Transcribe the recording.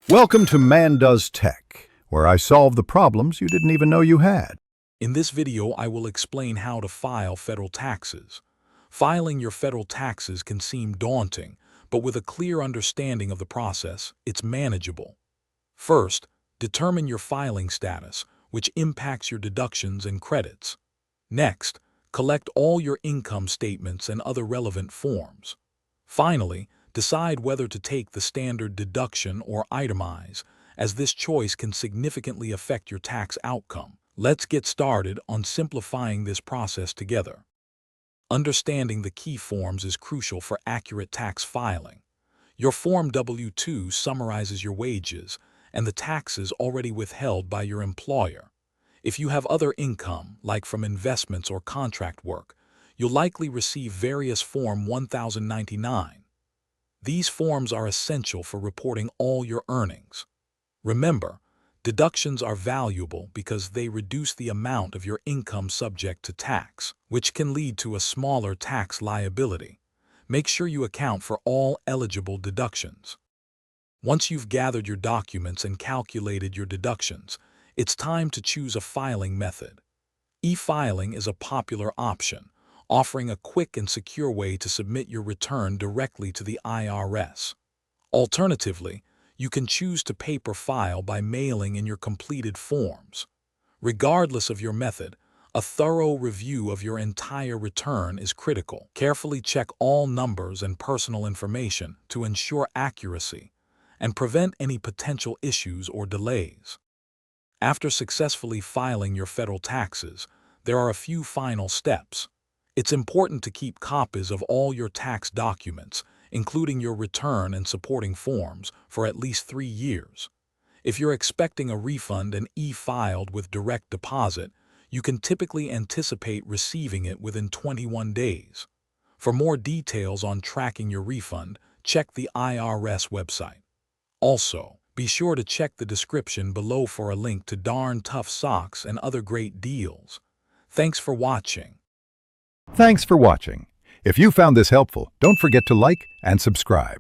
Welcome to Man Does Tech, where I solve the problems you didn't even know you had. In this video, I will explain how to file federal taxes. Filing your federal taxes can seem daunting, but with a clear understanding of the process, it's manageable. First, determine your filing status, which impacts your deductions and credits. Next, collect all your income statements and other relevant forms. Finally, decide whether to take the standard deduction or itemize, as this choice can significantly affect your tax outcome. Let's get started on simplifying this process together. Understanding the key forms is crucial for accurate tax filing. Your Form W-2 summarizes your wages and the taxes already withheld by your employer. If you have other income, like from investments or contract work, you'll likely receive various Form 1099. These forms are essential for reporting all your earnings. Remember, deductions are valuable because they reduce the amount of your income subject to tax, which can lead to a smaller tax liability. Make sure you account for all eligible deductions. Once you've gathered your documents and calculated your deductions, it's time to choose a filing method. E-filing is a popular option, offering a quick and secure way to submit your return directly to the IRS. Alternatively, you can choose to paper file by mailing in your completed forms. Regardless of your method, a thorough review of your entire return is critical. Carefully check all numbers and personal information to ensure accuracy and prevent any potential issues or delays. After successfully filing your federal taxes, there are a few final steps. It's important to keep copies of all your tax documents, including your return and supporting forms, for at least 3 years. If you're expecting a refund and e-filed with direct deposit, you can typically anticipate receiving it within 21 days. For more details on tracking your refund, check the IRS website. Also, be sure to check the description below for a link to Darn Tough Socks and other great deals. Thanks for watching. Thanks for watching. If you found this helpful, don't forget to like and subscribe.